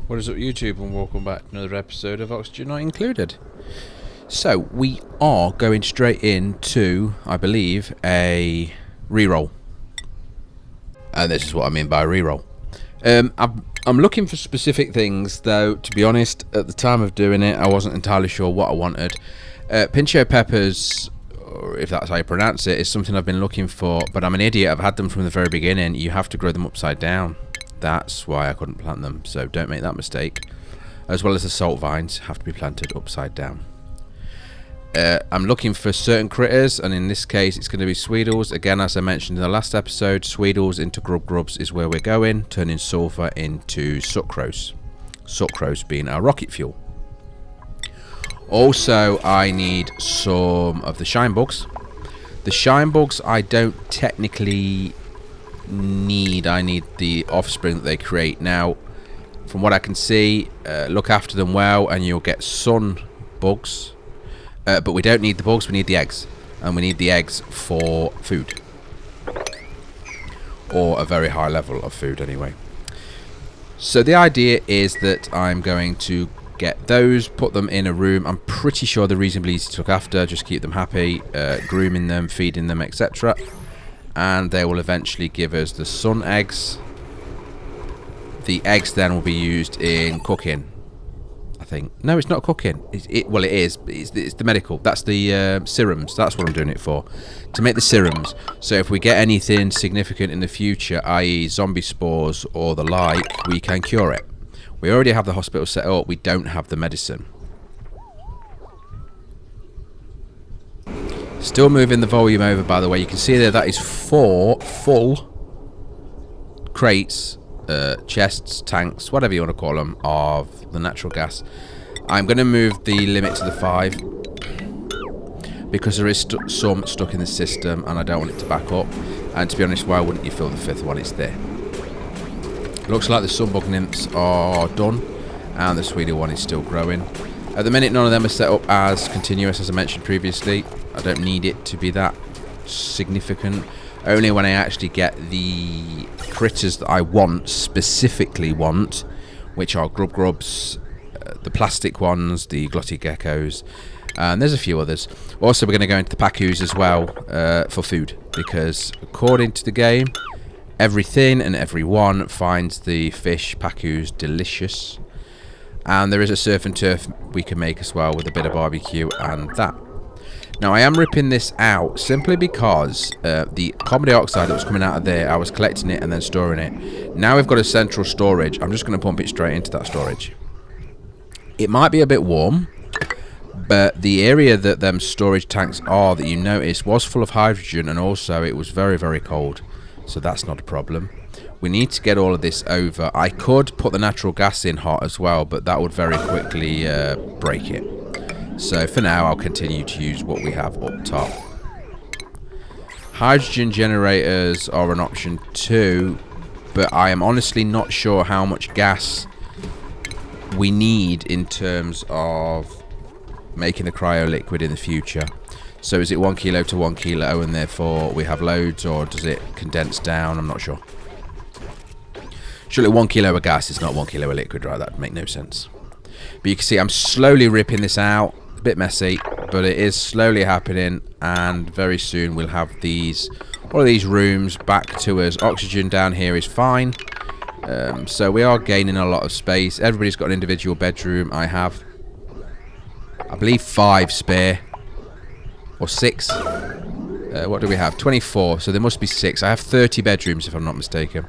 What is up, YouTube, and welcome back to another episode of Oxygen Not Included. So we are going straight into, I believe, a reroll, and this is what I mean by reroll. I'm looking for specific things, though. To be honest, at the time of doing it, I wasn't entirely sure what I wanted. Pincho peppers, or if that's how you pronounce it, is something I've been looking for, but I'm an idiot. I've had them from the very beginning. You have to grow them upside down. That's why I couldn't plant them, so don't make that mistake. As well as the salt vines have to be planted upside down. I'm looking for certain critters, and in this case it's going to be Sweedles. Again, as I mentioned in the last episode, Sweedles into grubs is where we're going, turning sulfur into sucrose. Sucrose being our rocket fuel. Also, I need some of the shine bugs. The shine bugs I don't technically need. I need the offspring that they create. Now, from what I can see, look after them well and you'll get sun bugs, but we don't need the bugs, we need the eggs, and we need the eggs for food, or a very high level of food anyway. So the idea is that I'm going to get those, put them in a room. I'm pretty sure they're reasonably easy to look after, just keep them happy, grooming them, feeding them, etc. And they will eventually give us the sun eggs. The eggs then will be used in cooking, I think. No, it's not cooking. Well, it is. It's the medical. That's the serums. That's what I'm doing it for. To make the serums. So if we get anything significant in the future, i.e. zombie spores or the like, we can cure it. We already have the hospital set up. We don't have the medicine. Still moving the volume over, by the way. You can see there that is 4 full crates, chests, tanks, whatever you want to call them, of the natural gas. I'm going to move the limit to the 5 because there is some stuck in the system and I don't want it to back up. And to be honest, why wouldn't you fill the 5th one? It's there. Looks like the sunbug nymphs are done and the Swedish one is still growing. At the minute, none of them are set up as continuous, as I mentioned previously. I don't need it to be that significant. Only when I actually get the critters that I want, specifically want, which are grubs, the plastic ones, the glossy geckos, and there's a few others. Also, we're going to go into the pacus as well for food, because according to the game, everything and everyone finds the fish pacus delicious. And there is a surf and turf we can make as well with a bit of barbecue and that. Now, I am ripping this out simply because the carbon dioxide that was coming out of there, I was collecting it and then storing it. Now we've got a central storage. I'm just going to pump it straight into that storage. It might be a bit warm, but the area that them storage tanks are that you notice was full of hydrogen, and also it was very, very cold. So that's not a problem. We need to get all of this over. I could put the natural gas in hot as well, but that would very quickly break it. So for now, I'll continue to use what we have up top. Hydrogen generators are an option too, but I am honestly not sure how much gas we need in terms of making the cryo liquid in the future. So is it 1 kilo to 1 kilo and therefore we have loads, or does it condense down? I'm not sure. Surely 1 kilo of gas is not 1 kilo of liquid, right? That would make no sense. But you can see I'm slowly ripping this out. A bit messy, but it is slowly happening, and very soon we'll have these, all of these rooms back to us. Oxygen down here is fine. So we are gaining a lot of space. Everybody's got an individual bedroom. I have, I believe, 5 spare. Or 6. What do we have? 24. So there must be 6. I have 30 bedrooms if I'm not mistaken.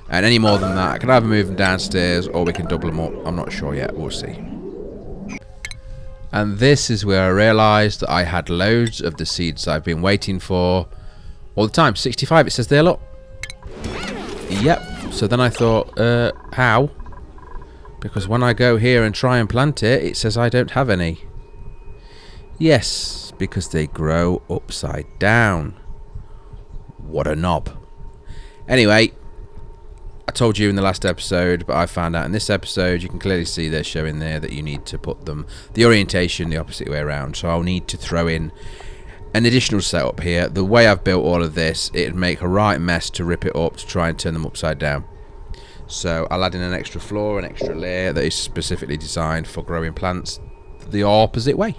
And any more than that, I can either move them downstairs or we can double them up. I'm not sure yet. We'll see. And this is where I realised that I had loads of the seeds I've been waiting for all the time. 65 it says there, look. Yep. So then I thought, how? Because when I go here and try and plant it, it says I don't have any. Yes, because they grow upside down. What a knob. Anyway, I told you in the last episode, but I found out in this episode, you can clearly see they're showing there that you need to put them, the orientation, the opposite way around. So I'll need to throw in an additional setup here. The way I've built all of this, it'd make a right mess to rip it up to try and turn them upside down. So I'll add in an extra floor, an extra layer that is specifically designed for growing plants the opposite way.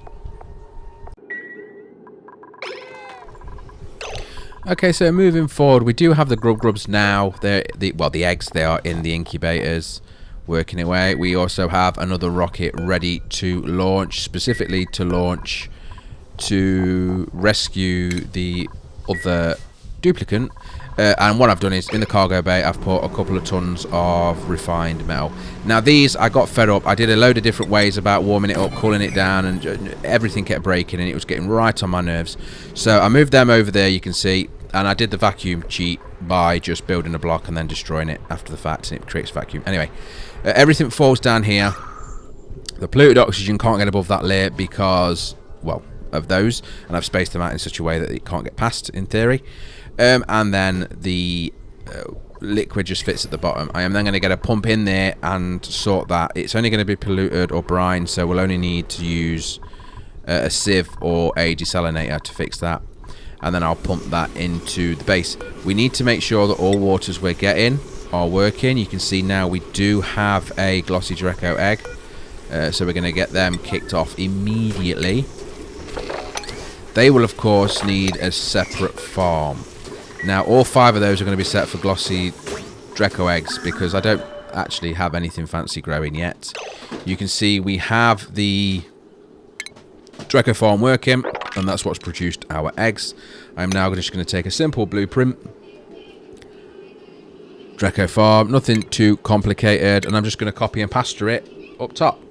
Okay, so moving forward, we do have the grubs now. Well, the eggs, they are in the incubators, working away. We also have another rocket ready to launch, specifically to launch to rescue the other duplicant. And what I've done is, in the cargo bay, I've put a couple of tons of refined metal. Now these, I got fed up. I did a load of different ways about warming it up, cooling it down, and everything kept breaking, and it was getting right on my nerves. So I moved them over there, you can see, and I did the vacuum cheat by just building a block and then destroying it after the fact, and it creates vacuum. Anyway, everything falls down here. The polluted oxygen can't get above that layer because, well, of those, and I've spaced them out in such a way that it can't get past, in theory. And then the liquid just fits at the bottom. I am then going to get a pump in there and sort that. It's only going to be polluted or brine, so we'll only need to use a sieve or a desalinator to fix that. And then I'll pump that into the base. We need to make sure that all waters we're getting are working. You can see now we do have a glossy DRECKO egg, so we're going to get them kicked off immediately. They will of course need a separate farm. Now all 5 of those are going to be set for glossy DRECKO eggs because I don't actually have anything fancy growing yet. You can see we have the DRECKO farm working, and that's what's produced our eggs. I'm now just going to take a simple blueprint. DRECKO farm, nothing too complicated, and I'm just going to copy and pasture it up top.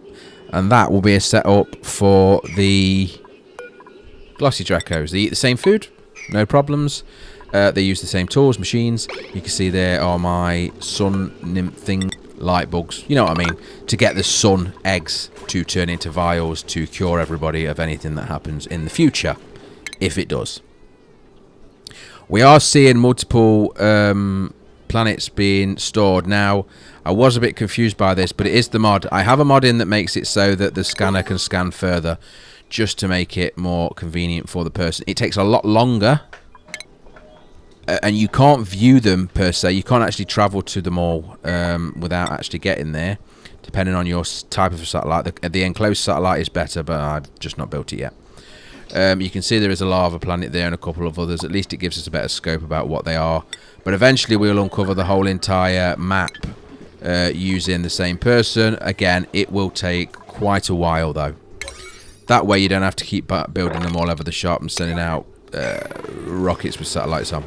And that will be a setup for the glossy DRECKOs. They eat the same food, no problems. They use the same tools, machines. You can see there are my sun nymph thing, light bugs. You know what I mean? To get the sun eggs to turn into vials to cure everybody of anything that happens in the future, if it does. We are seeing multiple planets being stored. Now, I was a bit confused by this, but it is the mod. I have a mod in that makes it so that the scanner can scan further, just to make it more convenient for the person. It takes a lot longer, and you can't view them per se. You can't actually travel to them all without actually getting there, depending on your type of satellite. The enclosed satellite is better, but I've just not built it yet. You can see there is a lava planet there and a couple of others. At least it gives us a better scope about what they are. But eventually we'll uncover the whole entire map using the same person. Again, it will take quite a while though. That way you don't have to keep building them all over the shop and sending out rockets with satellites on.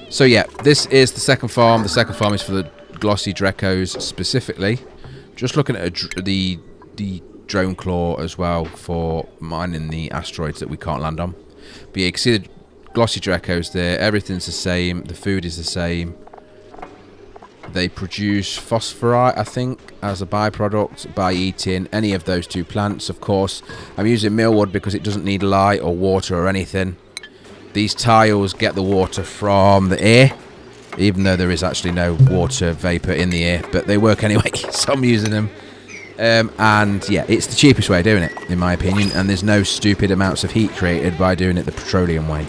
So yeah, this is the second farm. The second farm is for the glossy DRECKOs specifically. Just looking at the drone claw as well for mining the asteroids that we can't land on. But yeah, you can see the glossy DRECKOs there. Everything's the same. The food is the same. They produce phosphorite, I think, as a byproduct by eating any of those 2 plants. Of course, I'm using millwood because it doesn't need light or water or anything. These tiles get the water from the air, even though there is actually no water vapor in the air, but they work anyway, so I'm using them. And yeah, it's the cheapest way of doing it, in my opinion, and there's no stupid amounts of heat created by doing it the petroleum way.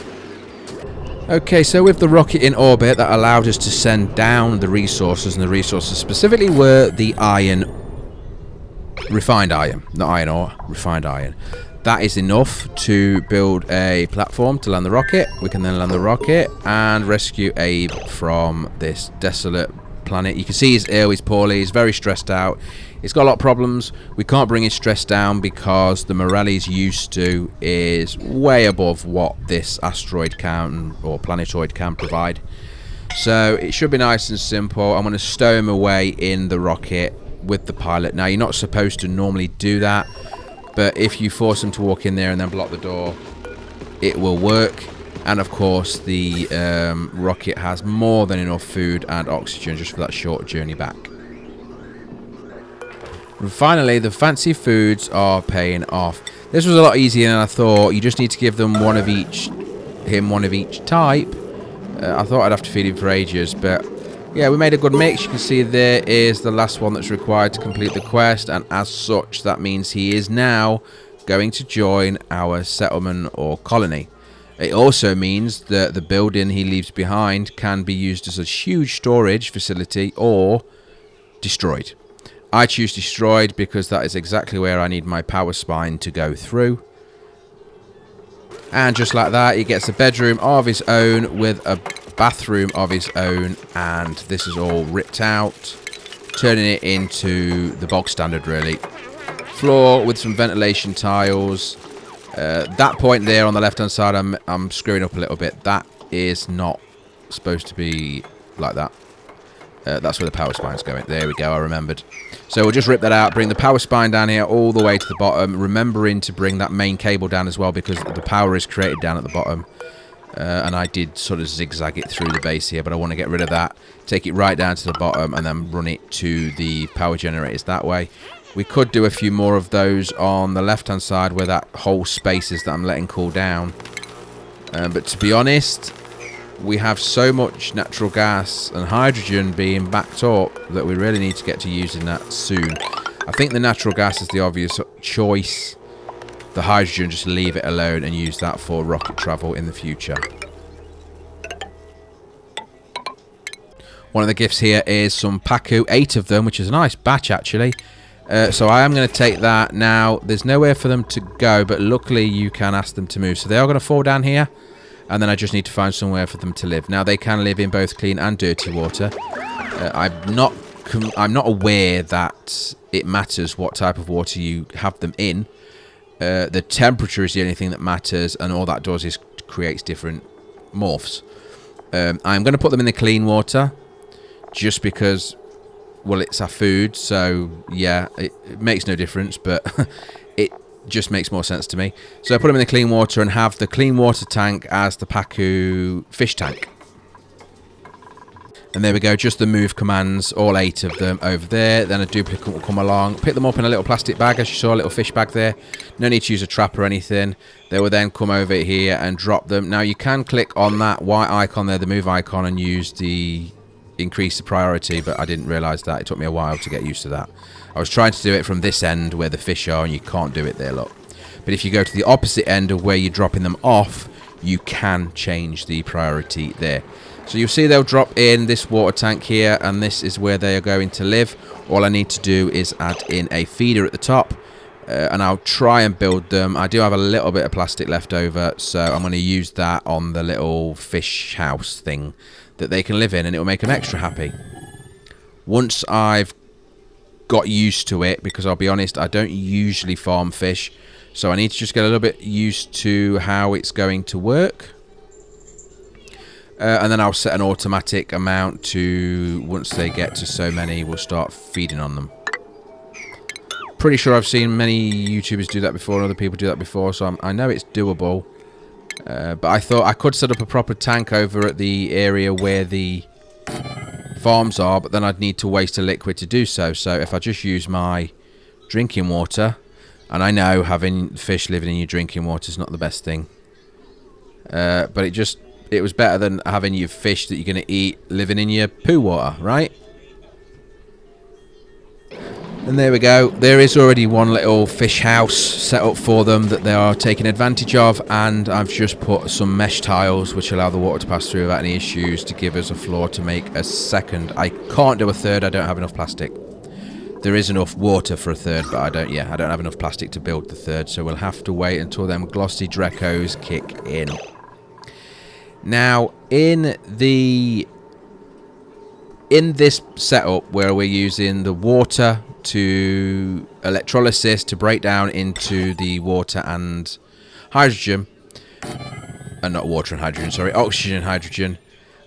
Okay, so with the rocket in orbit, that allowed us to send down the resources, and the resources specifically were the iron, refined iron, not iron ore, refined iron. That is enough to build a platform to land the rocket. We can then land the rocket and rescue Abe from this desolate planet. You can see he's ill, he's poorly, he's very stressed out. He's got a lot of problems. We can't bring his stress down because the morale he's used to is way above what this asteroid can or planetoid can provide. So it should be nice and simple. I'm going to stow him away in the rocket with the pilot. Now, you're not supposed to normally do that, but if you force him to walk in there and then block the door, it will work. And of course, the rocket has more than enough food and oxygen just for that short journey back. And finally, the fancy foods are paying off. This was a lot easier than I thought. You just need to give them one of each type. I thought I'd have to feed him for ages, but yeah, we made a good mix. You can see there is the last one that's required to complete the quest, and as such, that means he is now going to join our settlement or colony. It also means that the building he leaves behind can be used as a huge storage facility or destroyed. I choose destroyed because that is exactly where I need my power spine to go through. And just like that, he gets a bedroom of his own with a bathroom of his own, and this is all ripped out, turning it into the bog standard, really. Floor with some ventilation tiles. That point there on the left hand side, I'm screwing up a little bit. That is not supposed to be like that. That's where the power spine's going. There we go, I remembered. So we'll just rip that out, bring the power spine down here all the way to the bottom, remembering to bring that main cable down as well because the power is created down at the bottom. And I did sort of zigzag it through the base here, but I want to get rid of that, take it right down to the bottom, and then run it to the power generators that way. We could do a few more of those on the left-hand side where that whole space is that I'm letting cool down. But to be honest, we have so much natural gas and hydrogen being backed up that we really need to get to using that soon. I think the natural gas is the obvious choice. The hydrogen, just leave it alone and use that for rocket travel in the future. One of the gifts here is some 𝐷𝐿, 8 of them, which is a nice batch actually. So I am going to take that. Now, there's nowhere for them to go, but luckily you can ask them to move. So they are going to fall down here, and then I just need to find somewhere for them to live. Now, they can live in both clean and dirty water. I'm not aware that it matters what type of water you have them in. The temperature is the only thing that matters, and all that does is creates different morphs. I'm going to put them in the clean water, just because, well, it's our food, so yeah, it makes no difference, but it just makes more sense to me. So I put them in the clean water and have the clean water tank as the 𝐷𝐿 fish tank. And there we go, just the move commands, all 8 of them over there. Then a duplicate will come along, pick them up in a little plastic bag, as you saw, a little fish bag there. No need to use a trap or anything. They will then come over here and drop them. Now you can click on that white icon there, the move icon, and use the increase the priority, but I didn't realise that. It took me a while to get used to that. I was trying to do it from this end where the fish are, and you can't do it there, look. But if you go to the opposite end of where you're dropping them off, you can change the priority there. So you'll see they'll drop in this water tank here, and this is where they are going to live. All I need to do is add in a feeder at the top, and I'll try and build them. I do have a little bit of plastic left over, so I'm going to use that on the little fish house thing that they can live in, and it will make them extra happy. Once I've got used to it, because I'll be honest, I don't usually farm fish, so I need to just get a little bit used to how it's going to work. And then I'll set an automatic amount to, once they get to so many, we'll start feeding on them. Pretty sure I've seen many YouTubers do that before and other people do that before, so I know it's doable. But I thought I could set up a proper tank over at the area where the farms are, but then I'd need to waste a liquid to do so. So if I just use my drinking water, and I know having fish living in your drinking water is not the best thing. But it was better than having your fish that you're going to eat living in your poo water, right? And there we go. There is already one little fish house set up for them that they are taking advantage of, and I've just put some mesh tiles which allow the water to pass through without any issues to give us a floor to make a second. I can't do a third. I don't have enough plastic. There is enough water for a third, but I don't have enough plastic to build the third, so we'll have to wait until them glossy DRECKOs kick in. Now, in this setup where we're using the water to electrolysis to break down into the water and hydrogen, not water and hydrogen, sorry, oxygen and hydrogen,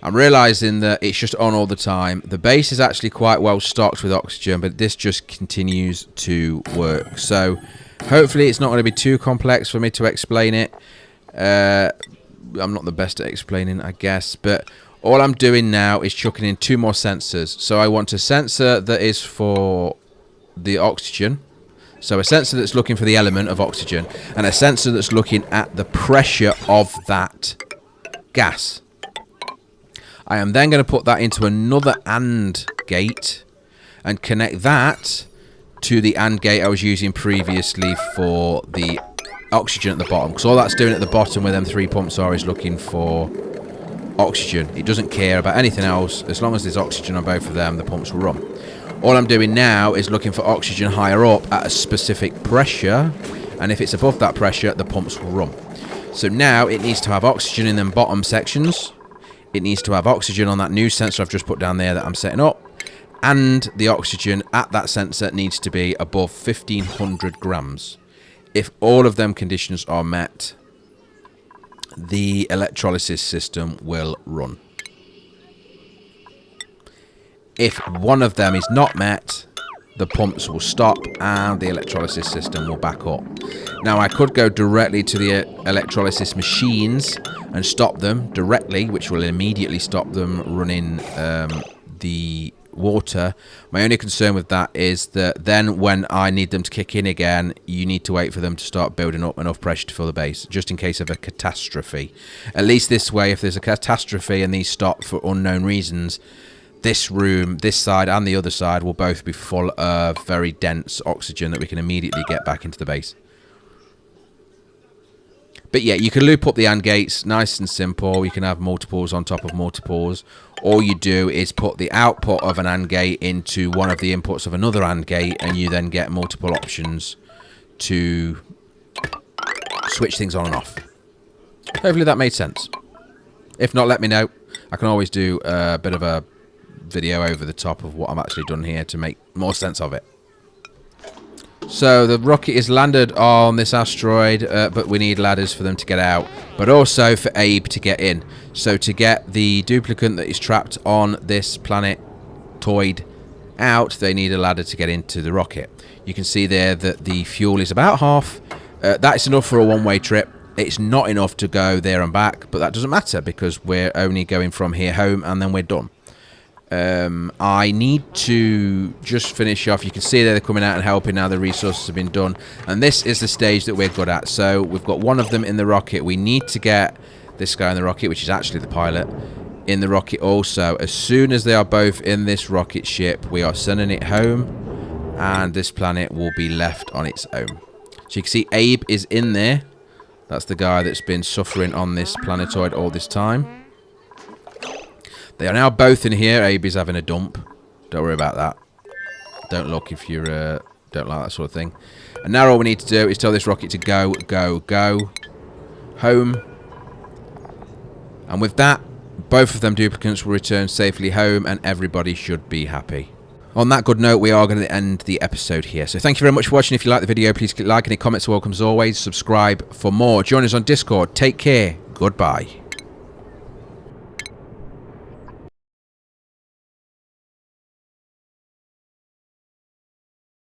I'm realizing that it's just on all the time. The base is actually quite well stocked with oxygen, but this just continues to work. So hopefully it's not going to be too complex for me to explain it. I'm not the best at explaining, I guess, but all I'm doing now is chucking in 2 more sensors. So I want a sensor that is for the oxygen, so a sensor that's looking for the element of oxygen, and a sensor that's looking at the pressure of that gas. I am then going to put that into another AND gate and connect that to the AND gate I was using previously for the oxygen at the bottom, because all that's doing at the bottom where them 3 pumps are is looking for oxygen. It doesn't care about anything else. As long as there's oxygen on both of them, the pumps will run. All I'm doing now is looking for oxygen higher up at a specific pressure, and if it's above that pressure, the pumps will run. So now it needs to have oxygen in them bottom sections. It needs to have oxygen on that new sensor I've just put down there that I'm setting up, and the oxygen at that sensor needs to be above 1500 grams. If all of them conditions are met, the electrolysis system will run. If one of them is not met, the pumps will stop and the electrolysis system will back up. Now, I could go directly to the electrolysis machines and stop them directly, which will immediately stop them running the water. My only concern with that is that then when I need them to kick in again, you need to wait for them to start building up enough pressure to fill the base, just in case of a catastrophe. At least this way, if there's a catastrophe and these stop for unknown reasons, this room, this side and the other side will both be full of very dense oxygen that we can immediately get back into the base. But yeah, you can loop up the AND gates, nice and simple. You can have multiples on top of multiples. All you do is put the output of an AND gate into one of the inputs of another AND gate, and you then get multiple options to switch things on and off. Hopefully that made sense. If not, let me know. I can always do a bit of a video over the top of what I'm actually done here to make more sense of it. So the rocket is landed on this asteroid, but we need ladders for them to get out, but also for Abe to get in. So to get the duplicant that is trapped on this planetoid out, they need a ladder to get into the rocket. You can see there that the fuel is about half. That's enough for a one-way trip. It's not enough to go there and back, but that doesn't matter because we're only going from here home and then we're done. I need to just finish off. You can see they're coming out and helping now. The resources have been done, and this is the stage that we're good at. So we've got one of them in the rocket. We need to get this guy in the rocket, which is actually the pilot, in the rocket also. As soon as they are both in this rocket ship, we are sending it home, and this planet will be left on its own. So you can see Abe is in there. That's the guy that's been suffering on this planetoid all this time. They are now both in here. Abe is having a dump. Don't worry about that. Don't look if you don't like that sort of thing. And now all we need to do is tell this rocket to go, go, go. Home. And with that, both of them duplicants will return safely home and everybody should be happy. On that good note, we are going to end the episode here. So thank you very much for watching. If you like the video, please click like. Any comments are welcome as always. Subscribe for more. Join us on Discord. Take care. Goodbye.